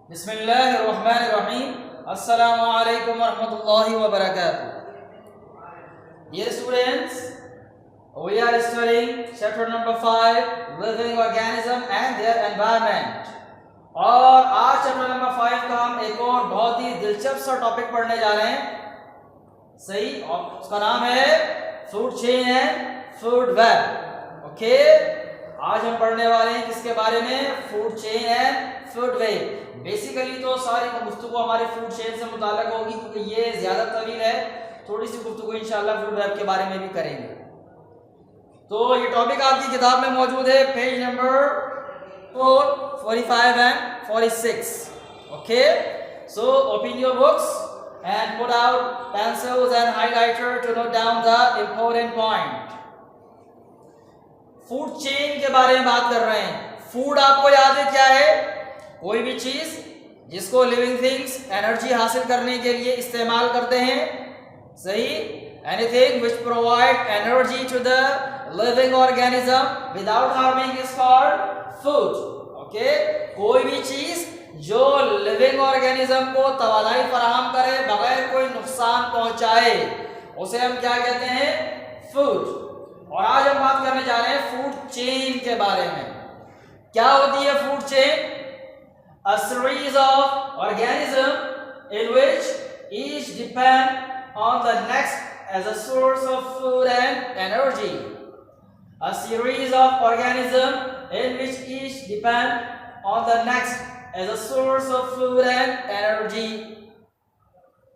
बिस्मिल्लाहिर्रहमानिर्रहीम। अस्सलामु अलैकुम वरहमतुल्लाहि वबरकातुह। Dear students, we are studying chapter number 5, living organism and their environment। और आज चैप्टर नंबर 5 का हम एक और बहुत ही दिलचस्प सा टॉपिक पढ़ने जा रहे हैं। सही, और उसका नाम है food chain and food web. Okay, आज हम पढ़ने वाले हैं किसके बारे में? Food chain and food web. Basically तो सारी गुफ्तगू हमारे फूड चेन से मुताल्लिक होगी क्योंकि ये ज्यादा तवील है। थोड़ी सी गुफ्तगू इंशाल्लाह फूड वेब के बारे में भी करेंगे। तो ये टॉपिक आपकी किताब में मौजूद है, page number 45 and 46। Okay, so open your books and put out pencils and highlighter to note down the important point। Food chain के बारे में बात कर रहे हैं। फूड आपको याद है क्या है? कोई भी चीज जिसको लिविंग थिंग्स एनर्जी हासिल करने के लिए इस्तेमाल करते हैं। सही, anything which provide energy to the living organism without harming is called food. Okay, कोई भी चीज जो लिविंग ऑर्गेनिज्म को तवानाई फराहम करे बगैर कोई नुकसान पहुंचाए उसे हम क्या कहते हैं? फूड। और आज हम बात करने जा रहे हैं फूड चेन के बारे में। क्या होती है food chain? A series of organisms in which each depend on the next as a source of food and energy। A series of organisms in which each depend on the next as a source of food and energy।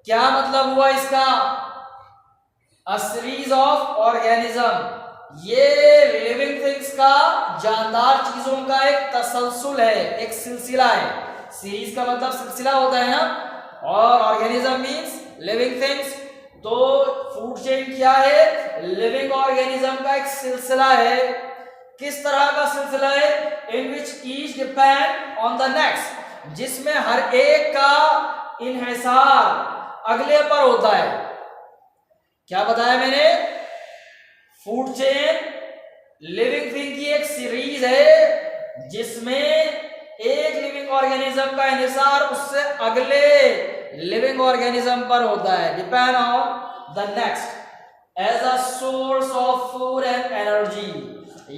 क्या मतलब हुआ इसका? A series of organisms, ये living things का, जानदार चीजों का एक तसलसल है, एक सिलसिला है। सीरीज का मतलब सिलसिला होता है ना, और ऑर्गेनिज्म मींस लिविंग थिंग्स। तो फूड चेन क्या है? लिविंग ऑर्गेनिज्म का एक सिलसिला है। किस तरह का सिलसिला है? In which each depend on the next, जिसमें हर एक का इन्हिसार अगले पर होता है। क्या बताया मैंने? फूड चेन लिविंग थिंग की एक सीरीज है जिसमें एक लिविंग ऑर्गेनिज्म का इन्हिसार उससे अगले लिविंग ऑर्गेनिज्म पर होता है। Depend on the next as a source of food and energy,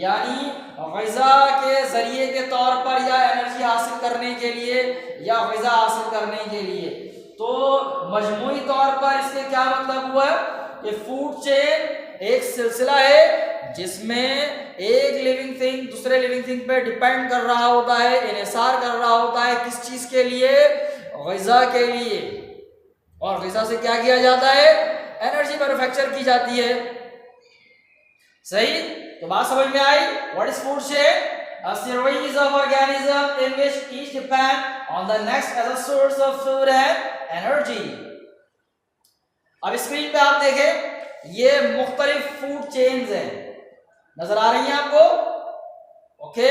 यानी ग़िज़ा के जरिए के तौर पर या एनर्जी हासिल करने के लिए या ग़िज़ा हासिल करने के लिए। तो मजमूई तौर पर इसके क्या मतलब हुआ? ये फूड चेन एक सिलसिला है जिसमें एक लिविंग थिंग दूसरे लिविंग थिंग पे डिपेंड कर रहा होता है, इन्हिसार कर रहा होता है। किस चीज के लिए? ग़िज़ा के लिए। और ग़िज़ा से क्या किया जाता है? एनर्जी मैन्युफैक्चर की जाती है। सही, तो बात समझ में आई? What is food chain? A series of organisms in which each depend on the next as a source of food and energy। अब स्क्रीन पे आप देखें, ये मुख्तलिफ फूड चेन्स हैं, नजर आ रही हैं आपको? ओके,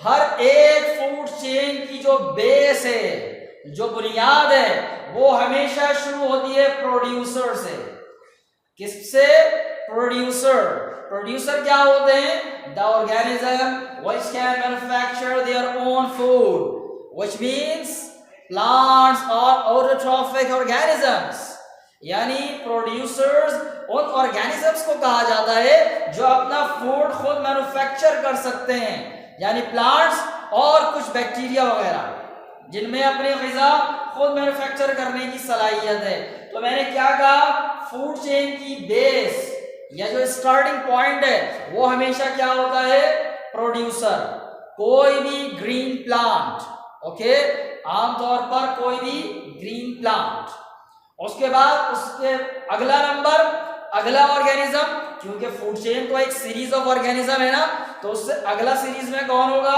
हर एक फूड चेन की जो बेस है, जो बुनियाद है, वो हमेशा शुरू होती है प्रोड्यूसर से। किससे? प्रोड्यूसर। प्रोड्यूसर क्या होते हैं? The organism which can manufacture their own food, which means plants और ऑटोट्रॉफिक ऑर्गेनिजम्स। यानी प्रोड्यूसर्स उन ऑर्गेनिजम्स को कहा जाता है जो अपना फूड खुद मैन्युफैक्चर कर सकते हैं, यानी प्लांट्स और कुछ बैक्टीरिया वगैरह जिनमें अपने ग़िज़ा खुद मैन्युफैक्चर करने की सलाहियत है। तो मैंने क्या कहा? फूड चेन की बेस या जो स्टार्टिंग पॉइंट है वो हमेशा क्या होता है? प्रोड्यूसर। कोई भी ग्रीन प्लांट, ओके, आमतौर पर कोई भी ग्रीन प्लांट, उसके बाद उसके अगला नंबर अगला ऑर्गेनिज्म, क्योंकि फूड चेन तो एक सीरीज ऑफ ऑर्गेनिज्म है ना, तो उससे अगला सीरीज में कौन होगा?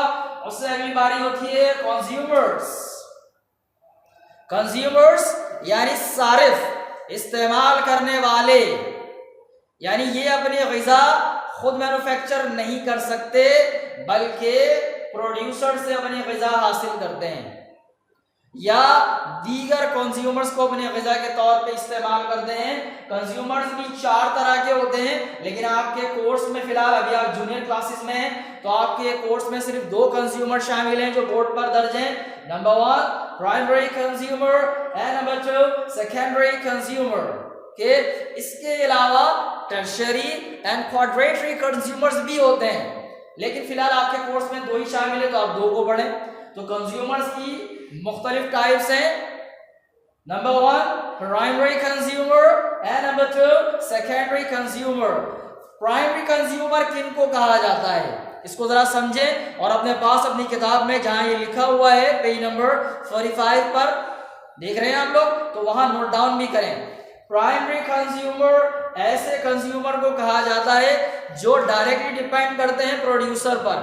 उससे अगली बारी होती है कंज्यूमर्स। कंज्यूमर्स यानी सारिफ, इस्तेमाल करने वाले, यानी ये अपने ग़िज़ा खुद मैन्युफैक्चर नहीं कर सकते बल्कि प्रोड्यूसर से अपने ग़िज़ा हासिल करते हैं, या दीगर कंज्यूमर्स को अपने ग़िज़ा के तौर पे इस्तेमाल करते हैं। कंज्यूमर्स भी 4 तरह के होते हैं, लेकिन आपके कोर्स में फिलहाल अभी आप जूनियर क्लासेस में हैं तो आपके कोर्स में सिर्फ 2 कंज्यूमर शामिल हैं जो बोर्ड पर दर्ज हैं। Number 1 primary consumer and number 2 secondary consumer के। इसके अलावा टर्शियरी एंड क्वाड्रेटरी कंज्यूमर्स भी होते हैं, लेकिन फिलहाल आपके कोर्स में 2 ही शामिल है तो आप 2 को पढ़ें। तो कंज्यूमर्स की मुख्तलिफ टाइप्स हैं। Number 1 primary consumer and number 2 secondary consumer. Primary consumer किनको कहा जाता है, इसको जरा समझें और अपने पास अपनी किताब में जहां ये लिखा हुआ है पेज नंबर 45 पर देख रहे हैं आप लोग, तो वहां नोट डाउन भी करें। प्राइमरी कंज्यूमर ऐसे कंज्यूमर को कहा जाता है जो डायरेक्टली डिपेंड करते हैं प्रोड्यूसर पर,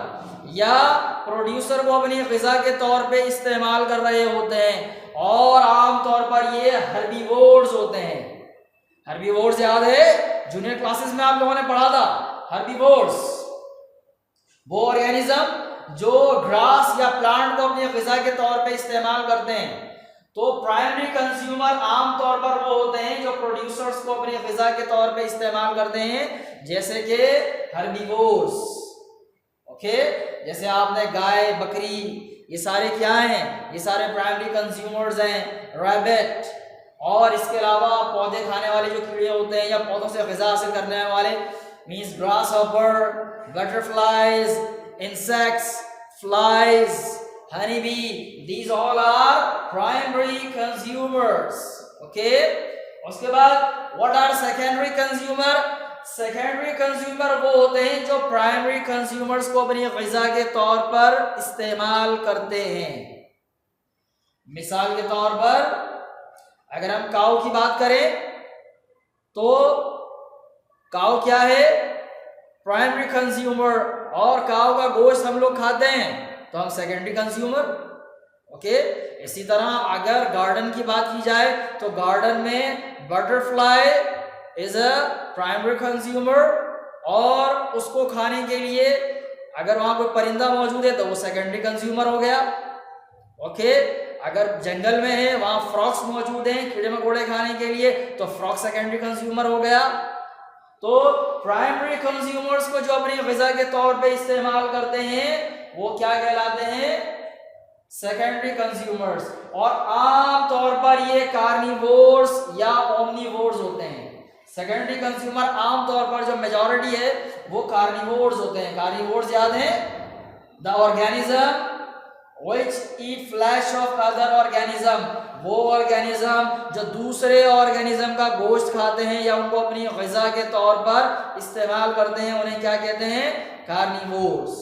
या प्रोड्यूसर को अपनी ग़िज़ा के तौर पे इस्तेमाल कर रहे होते हैं, और आमतौर पर ये हर्बीवोर्स होते हैं। हर्बीवोर्स याद है, जूनियर क्लासेस में आप लोगों ने पढ़ा था। हर्बीवोर्स वो ऑर्गेनिज्म जो ग्रास या प्लांट को अपनी ग़िज़ा के तौर पे इस्तेमाल करते हैं। तो प्राइमरी कंज्यूमर आमतौर पर वो होते हैं जो प्रोड्यूसर्स को अपनी ग़िज़ा के तौर पे इस्तेमाल करते हैं, जैसे कि हर्बीवोर्स। ओके, जैसे आपने गाय, बकरी, ये सारे क्या हैं, ये सारे प्राइमरी कंज्यूमर्स हैं। रैबिट, और इसके अलावा पौधे खाने वाले जो कीड़े होते हैं या पौधों से ग़िज़ा हासिल करने वाले, means grass hopper, butterflies, insects, flies, honey bee, these all are primary consumers. Okay, उसके बाद what are secondary consumer? Secondary consumer वो होते हैं जो प्राइमरी कंज्यूमर्स को अपनी ग़िज़ा के तौर पर इस्तेमाल करते हैं। मिसाल के तौर पर अगर हम काऊ की बात करें तो काऊ क्या है, प्राइमरी कंज्यूमर, और काऊ का गोश्त हम लोग खाते हैं तो हम सेकेंडरी कंज्यूमर। ओके, इसी तरह अगर गार्डन की बात की जाए तो गार्डन में butterfly is a primary consumer, और उसको खाने के लिए अगर वहां कोई परिंदा मौजूद है तो वो सेकेंडरी कंज्यूमर हो गया। ओके, अगर जंगल में है वहां फ्रॉक्स मौजूद हैं कीड़े मकोड़े खाने के लिए तो फ्रॉक सेकेंडरी कंज्यूमर हो गया। तो प्राइमरी कंज्यूमर्स को जो अपनी ग़िज़ा के तौर पे इस्तेमाल करते हैं वो क्या कहलाते हैं, सेकेंडरी कंज्यूमर्स। और आम तौर पर ये कार्निवोर्स या ओमनिवोर्स होते हैं। सेकेंडरी कंज्यूमर आम तौर पर जो मेजॉरिटी है वो कार्निवोर्स होते हैं। कार्निवोर्स याद है, the organism which eat flesh of other organism, वो ऑर्गेनिज्म जो दूसरे ऑर्गेनिज्म का गोश्त खाते हैं या उनको अपनी ग़िज़ा के तौर पर इस्तेमाल करते हैं, उन्हें क्या कहते हैं, कार्निवोर्स।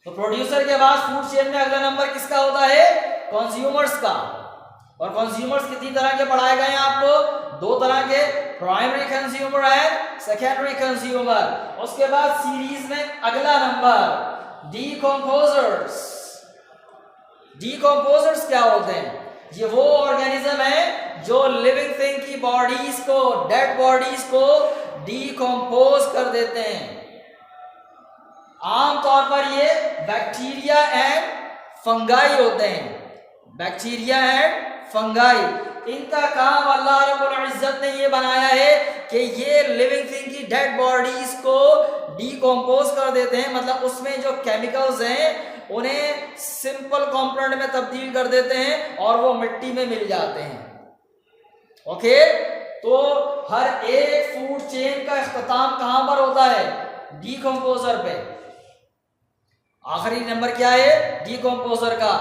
तो प्रोड्यूसर के बाद फूड चेन में अगला नंबर किसका होता है, कंज्यूमर्स का। और कंज्यूमर्स कितनी तरह के पढ़ाए गए हैं आपको, 2 तरह के, primary consumer and secondary consumer. उसके बाद सीरीज में अगला नंबर डीकंपोजर्स। डीकंपोजर्स क्या होते हैं, ये वो ऑर्गेनिज्म है जो लिविंग थिंग की बॉडीज को, डेड बॉडीज को डीकंपोज कर देते हैं। आमतौर पर ये बैक्टीरिया एंड फंगाई होते हैं। बैक्टीरिया एंड फंगाई, इनका काम अल्लाह रब्बुल इज्जत ने ये बनाया है कि ये लिविंग थिंग की डेड बॉडीज को डीकंपोज कर देते हैं, मतलब उसमें जो केमिकल्स हैं उन्हें सिंपल कंपोनेंट में तब्दील कर देते हैं और वो मिट्टी में मिल जाते हैं। ओके, तो हर एक फूड चेन का इख्तिताम कहां पर होता है, डीकंपोजर पे। आखिरी नंबर क्या है, डीकंपोजर का।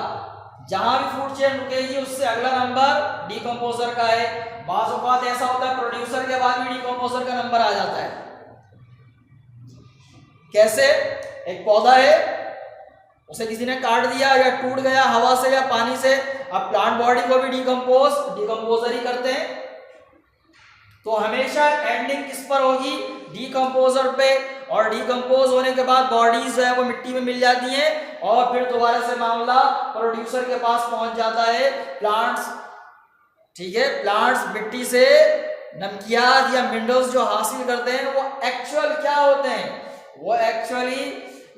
जहां भी फूड चेन रुकेगी उससे अगला नंबर डीकंपोजर का है। बाज़ औक़ात ऐसा होता है प्रोड्यूसर के बाद भी डीकंपोजर का नंबर आ जाता है। कैसे, एक पौधा है, उसे किसी ने काट दिया या टूट गया हवा से या पानी से, अब प्लांट बॉडी को भी डीकंपोजर ही करते हैं। तो हमेशा एंडिंग किस पर होगी, डीकंपोजर पे। और डीकंपोज होने के बाद बॉडीज जो है वो मिट्टी में मिल जाती हैं और फिर दोबारा से मामला प्रोड्यूसर के पास पहुंच जाता है, प्लांट्स। ठीक है, प्लांट्स मिट्टी से नमकियात या मिनरल्स जो हासिल करते हैं वो एक्चुअल क्या होते हैं, वो एक्चुअली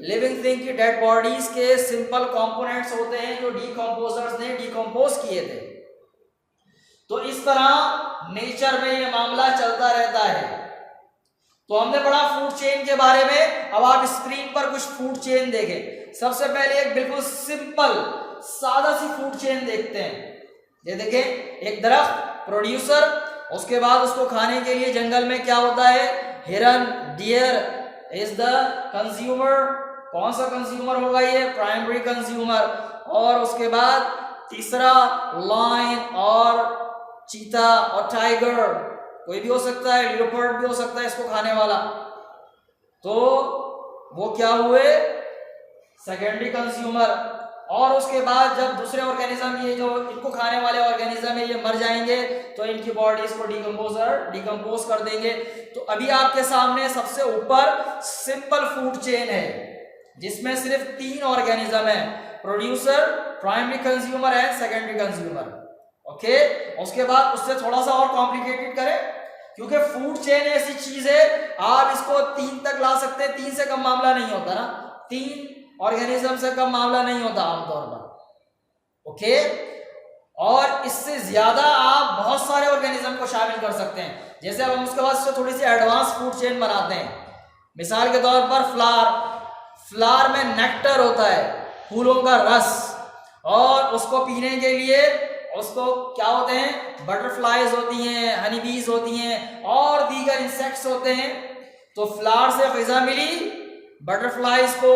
लिविंग थिंग की डेड बॉडीज के सिंपल कंपोनेंट्स होते हैं जो डीकंपोजर्स ने डीकंपोज किए थे। तो इस तरह नेचर में ये मामला चलता रहता है। तो हमने पढ़ा फूड चेन के बारे में। अब आप स्क्रीन पर कुछ फूड चेन देखें। सबसे पहले एक बिल्कुल सिंपल सादा सी फूड चेन देखते हैं। ये देखें, एक दरख्त, प्रोड्यूसर, उसके बाद उसको खाने के लिए जंगल में क्या होता है, हिरन, डियर इज द कंज्यूमर। कौन सा कंज्यूमर होगा ये, प्राइमरी कंज्यूमर। और उसके बाद तीसरा लायन और चीता और टाइगर, कोई भी हो सकता है, लियोपर्ड भी हो सकता है इसको खाने वाला। तो वो क्या हुए, सेकेंडरी कंज्यूमर। और उसके बाद जब दूसरे ऑर्गेनिज्म, ये जो इनको खाने वाले ऑर्गेनिज्म है, ये मर जाएंगे तो इनकी बॉडीज को डिकम्पोज कर देंगे। तो अभी आपके सामने सबसे ऊपर सिंपल फूड चेन है जिसमें सिर्फ 3 ऑर्गेनिज्म है, producer, primary consumer and secondary consumer. Okay, उसके बाद उससे थोड़ा सा और कॉम्प्लिकेटेड करें, क्योंकि फूड चेन ऐसी चीज है आप इसको 3 तक ला सकते हैं, 3 से कम मामला नहीं होता ना, 3 ऑर्गेनिज्म से कम मामला नहीं होता आमतौर पर। ओके, और इससे ज्यादा आप बहुत सारे ऑर्गेनिज्म को शामिल कर सकते हैं। जैसे अब हम उसके बाद से थोड़ी सी एडवांस फूड चेन बनाते हैं। मिसाल के तौर पर फ्लावर में नेक्टर होता है, फूलों का रस, और उसको पीने के लिए उसको क्या होते हैं, बटरफ्लाइज होती हैं, हनी बीज होती हैं और दीगर इंसेक्ट्स होते हैं। तो फ्लावर से ग़िज़ा मिली बटरफ्लाइज को,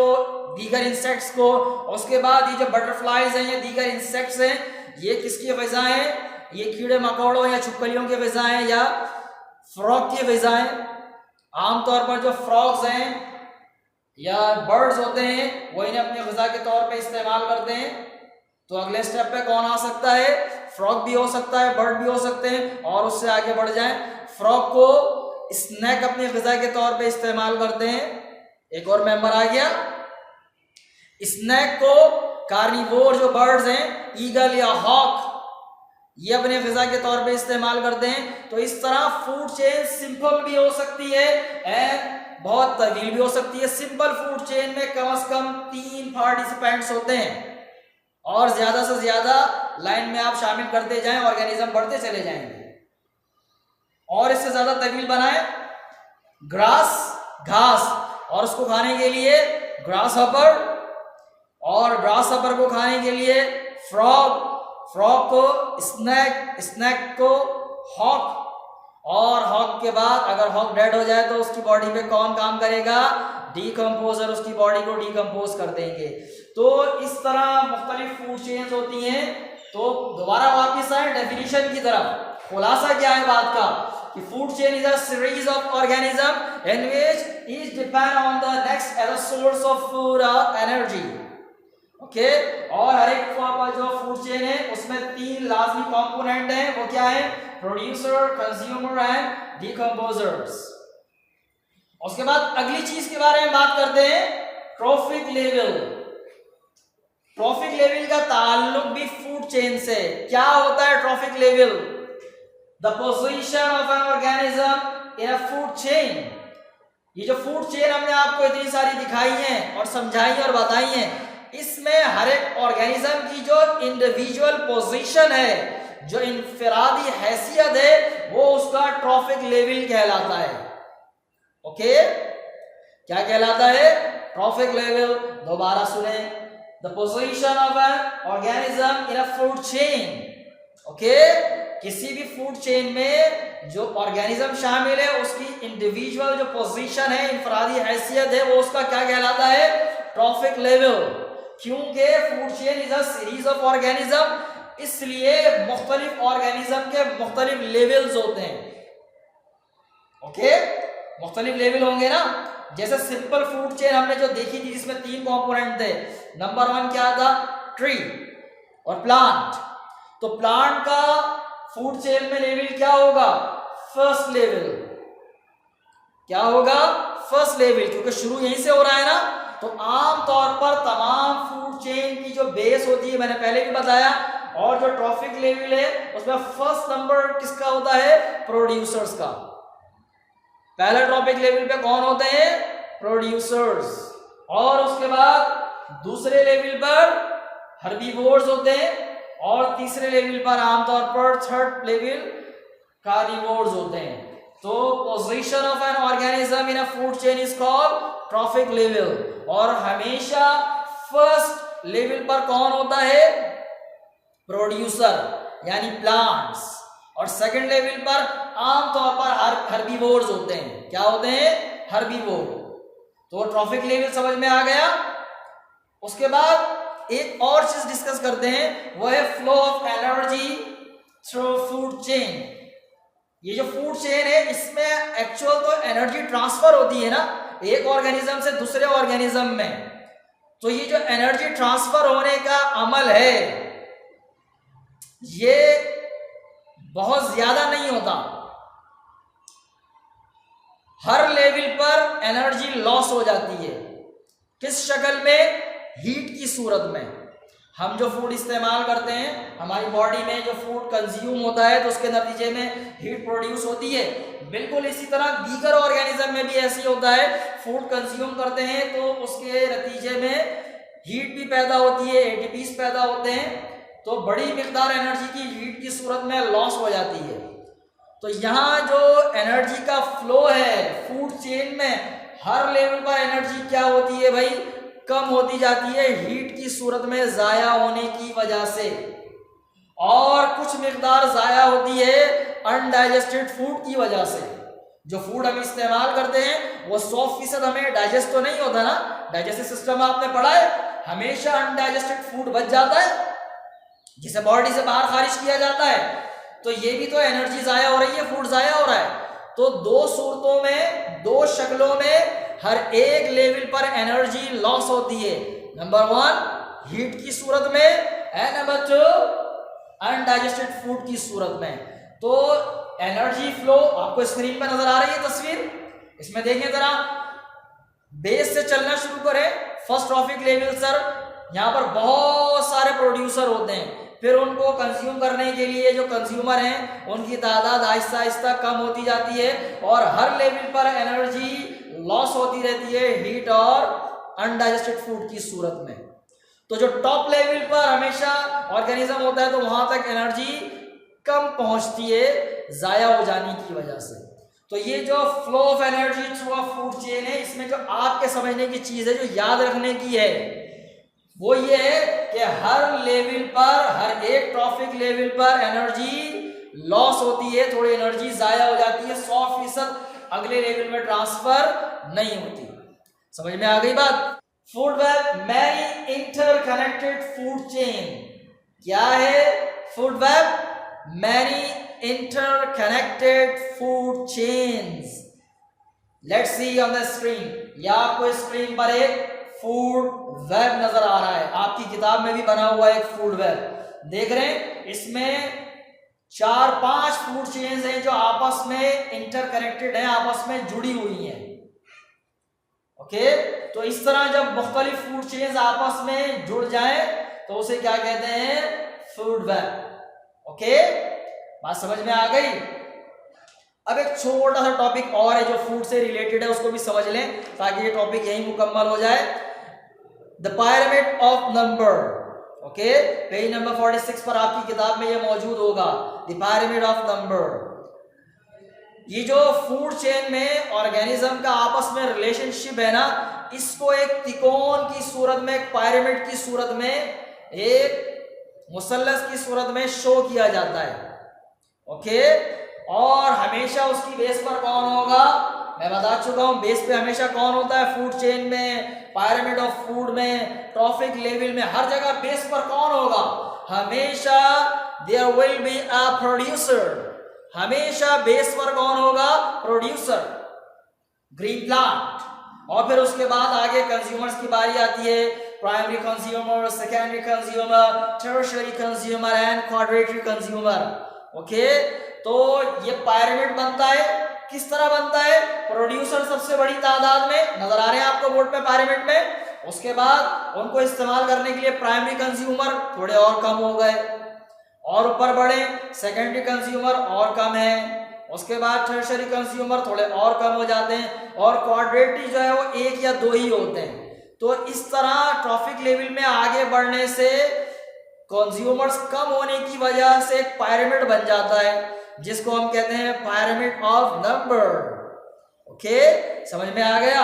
दीगर इंसेक्ट्स को। उसके बाद ये जो बटरफ्लाइज हैं या दीगर इंसेक्ट्स हैं, ये किसकी ग़िज़ा हैं, ये कीड़े मकोड़ों या छिपकलियों की ग़िज़ा हैं या फ्रॉग की ग़िज़ा हैं। आमतौर पर जो फ्रॉग्स हैं या बर्ड्स होते हैं वो इन्हें अपनी ग़िज़ा के तौर पे इस्तेमाल करते हैं। तो अगले स्टेप पे कौन आ सकता है, फ्रॉग भी हो सकता है, बर्ड भी हो सकते हैं। और उससे आगे बढ़ जाएं, फ्रॉग को स्नैक अपनी ग़िज़ा के तौर पे इस्तेमाल करते हैं। एक और मेंबर आ गया, स्नैक को कार्निवोर जो बर्ड्स हैं, ईगल या हॉक, ये अपने ग़िज़ा के तौर पे इस्तेमाल करते हैं। तो इस तरह फूड चेन सिंपल भी हो सकती है एंड बहुत तवील भी हो सकती है। सिंपल फूड चेन में कम से कम 3 पार्टिसिपेंट्स होते हैं और ज्यादा से ज्यादा लाइन में आप शामिल करते जाएं, ऑर्गेनिज्म बढ़ते चले जाएंगे। और इससे ज्यादा तवील बनाए, ग्रास, घास, और उसको खाने के लिए ग्रास हॉपर, और ग्रास हॉपर को खाने के लिए फ्रॉग, फ्रॉग को स्नैक, स्नैक को हॉक, और हॉक के बाद अगर हॉक डेड हो जाए तो उसकी बॉडी पे कौन काम करेगा, डिकम्पोजर उसकी बॉडी को डिकम्पोज कर देंगे। तो इस तरह मुख्तलिफ फूड चेन्स होती हैं। तो दोबारा वापस आए डेफिनेशन की तरफ। खुलासा क्या है बात का कि food chain is a series of organism in which each depend on the next as a source of food और एनर्जी। ओके, और हर एक जो फूड चेन है उसमें 3 लाजमी कंपोनेंट हैं। वो क्या है, प्रोड्यूसर, कंज्यूमर एंड डिकम्पोजर्स। उसके बाद अगली चीज के बारे में बात करते हैं, ट्रॉफिक लेवल। ट्रॉफिक लेवल का ताल्लुक भी फूड चेन से। क्या होता है trophic level? The position of an organism in a food chain. ये जो फूड चेन हमने आपको इतनी सारी दिखाई है और समझाई और बताई है, इसमें हर एक ऑर्गेनिज्म की जो इंडिविजुअल पोजीशन है, जो इनफरादी हैसियत है, वो उसका ट्रॉफिक लेवल कहलाता है। ओके, क्या कहलाता है? Trophic level. दोबारा सुने, the position of an organism in a food chain. Okay, किसी भी फूड चेन में जो ऑर्गेनिज्म शामिल है उसकी इंडिविजुअल जो पोजीशन है, इनफरादी हैसियत है, वो उसका क्या कहलाता है? Trophic level. क्योंकि food chain is a series of organism, इसलिए मुख्तलिफ ऑर्गेनिज्म के मुख्तलिफ लेवल्स होते हैं। ओके, मुख्तलिफ लेवल होंगे ना। जैसे सिंपल फूड चेन हमने जो देखी थी जिसमें 3 कंपोनेंट थे। नंबर 1 क्या था? ट्री और प्लांट। तो प्लांट का फूड चेन में लेवल क्या होगा? First level. क्या होगा? फर्स्ट लेवल, क्योंकि शुरू यहीं से हो रहा है ना। तो आमतौर पर तमाम फूड चेन की जो बेस होती है, मैंने पहले भी बताया, और जो ट्रॉफिक लेवल है उसमें फर्स्ट नंबर किसका होता है? प्रोड्यूसर्स का। पहले ट्रॉफिक लेवल पे कौन होते हैं? प्रोड्यूसर्स। और उसके बाद दूसरे लेवल पर हर्बीवोर्स होते हैं, और तीसरे लेवल पर आमतौर पर थर्ड लेवल कार्निवोर्स होते हैं। तो position of an organism in a food chain is called trophic level. और हमेशा फर्स्ट लेवल पर कौन होता है? प्रोड्यूसर यानी प्लांट्स। और सेकंड लेवल पर आमतौर पर हर्बीवोर्स होते हैं। क्या होते हैं? हर्बीवोर। तो ट्रॉफिक लेवल समझ में आ गया। उसके बाद एक और चीज डिस्कस करते हैं, वो है flow of energy through food chain. ये जो फूड चेन है, इसमें एक्चुअल तो एनर्जी ट्रांसफर होती है ना एक ऑर्गेनिज्म से दूसरे ऑर्गेनिज्म में। तो ये जो एनर्जी ट्रांसफर होने का अमल है, ये बहुत ज्यादा नहीं होता। हर लेवल पर एनर्जी लॉस हो जाती है। किस शक्ल में? हीट की सूरत में। हम जो फूड इस्तेमाल करते हैं, हमारी बॉडी में जो फूड कंज्यूम होता है, तो उसके नतीजे में हीट प्रोड्यूस होती है। बिल्कुल इसी तरह दीगर ऑर्गेनिज्म में भी ऐसे होता है। फूड कंज्यूम करते हैं तो उसके नतीजे में हीट भी पैदा होती है, एटीपीज पैदा होते हैं, तो बड़ी मिकदार एनर्जी की हीट की सूरत में लॉस हो जाती है। तो यहाँ जो एनर्जी का फ्लो है फूड चेन में, हर लेवल पर एनर्जी क्या होती है भाई? कम होती जाती है हीट की सूरत में जाया होने की वजह से। और कुछ मिकदार जाया होती है अनडाइजेस्टेड फूड की वजह से। जो फूड हम इस्तेमाल करते हैं वो 100% हमें डाइजेस्ट तो नहीं होता ना। डाइजेस्टिव सिस्टम आपने पढ़ा है, हमेशा अनडाइजेस्टेड फूड बच जाता है जिसे बॉडी से बाहर खारिज किया जाता है। तो ये भी तो एनर्जी जाया हो रही है, फूड जाया हो रहा है। तो दो सूरतों में, दो शक्लों में हर एक लेवल पर एनर्जी लॉस होती है। नंबर 1 हीट की सूरत में, एंड नंबर 2 अनडाइजेस्टेड फूड की सूरत में। तो एनर्जी फ्लो आपको स्क्रीन पर नजर आ रही है तस्वीर। इसमें देखें जरा, बेस से चलना शुरू करें। फर्स्ट ट्रॉफिक लेवल सर, यहाँ पर बहुत सारे प्रोड्यूसर होते हैं। फिर उनको कंज्यूम करने के लिए जो कंज्यूमर हैं उनकी तादाद आहिस्ता आहिस्ता कम होती जाती है और हर लेवल पर एनर्जी लॉस होती रहती है हीट और अनडाइजेस्टेड फूड की सूरत में। तो जो टॉप लेवल पर हमेशा ऑर्गेनिज्म होता है तो वहां तक एनर्जी कम पहुंचती है जाया हो जाने की वजह से। तो ये जो flow of energy through a food chain है, इसमें जो आपके समझने की चीज है, जो याद रखने की है, वो ये है कि हर लेवल पर, हर एक ट्रॉफिक लेवल पर एनर्जी लॉस होती है, थोड़ी एनर्जी जाया हो जाती है, 100% अगले लेवल में ट्रांसफर नहीं होती। समझ में आ गई बात? Food web many interconnected food chain. क्या है food web? Many interconnected food chains. Let's see on the screen. या आपको स्क्रीन पर एक फूड वेब नजर आ रहा है, आपकी किताब में भी बना हुआ है एक फूड वेब। देख रहे हैं, इसमें 4-5 फूड चेन्स हैं जो आपस में इंटरकनेक्टेड हैं, आपस में जुड़ी हुई हैं। ओके, तो इस तरह जब मुख्तलिफ फूड चेन्स आपस में जुड़ जाएं तो उसे क्या कहते हैं? Food web. ओके, बात समझ में आ गई? अब एक छोटा सा टॉपिक और है जो फूड से रिलेटेड है, उसको भी समझ लें ताकि ये टॉपिक यही मुकम्मल हो जाए। The pyramid of number. Okay, page number 46 पर आपकी किताब में ये मौजूद होगा, द पायरामिड ऑफ नंबर। ये जो फूड चेन में ऑर्गेनिज्म का आपस में रिलेशनशिप है ना, इसको एक त्रिकोण की सूरत में, एक पायरामिड की सूरत में, एक मुसल्लस की सूरत में शो किया जाता है। ओके, और हमेशा उसकी बेस पर कौन होगा? मैं बता चुका हूं, बेस पे हमेशा कौन होता है फूड चेन में, पायरामिड ऑफ फूड में, ट्रॉफिक लेवल में, हर जगह बेस पर कौन होगा? हमेशा there will be a producer. हमेशा बेस पर कौन होगा? Producer, green plant. और फिर उसके बाद आगे कंज्यूमर्स की बारी आती है, primary consumer, secondary consumer, tertiary consumer and quaternary consumer. Okay, तो ये पायरामिड बनता है। किस तरह बनता है? प्रोड्यूसर सबसे बड़ी तादाद में नजर आ रहे हैं आपको बोर्ड पे पायरामिड में। उसके बाद उनको इस्तेमाल करने के लिए प्राइमरी कंज्यूमर थोड़े और कम हो गए, और ऊपर बढ़े सेकेंडरी कंज्यूमर और कम है, उसके बाद टर्शियरी कंज्यूमर थोड़े और कम हो जाते हैं, और क्वाड्रेटरी जो है वो 1 या 2 ही होते हैं। तो इस तरह ट्रॉफिक लेवल में आगे बढ़ने से कंज्यूमर्स कम होने की वजह से एक पायरामिड बन जाता है जिसको हम कहते हैं पायरामिड ऑफ नंबर। ओके, समझ में आ गया?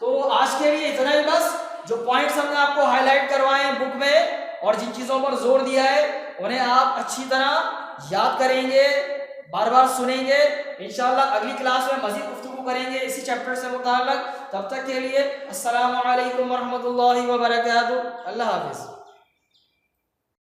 तो आज के लिए इतना ही बस। जो पॉइंट्स हमने आपको हाईलाइट करवाए हैं बुक में और जिन चीजों पर जोर दिया है उन्हें आप अच्छी तरह याद करेंगे, बार बार सुनेंगे। इंशाल्लाह अगली क्लास में मजीद गुफ्तगू करेंगे इसी चैप्टर से मुताल्लिक। तब तक के लिए अस्सलामु अलैकुम वरहमतुल्लाहि वबरकातुहू। अल्लाह हाफिज।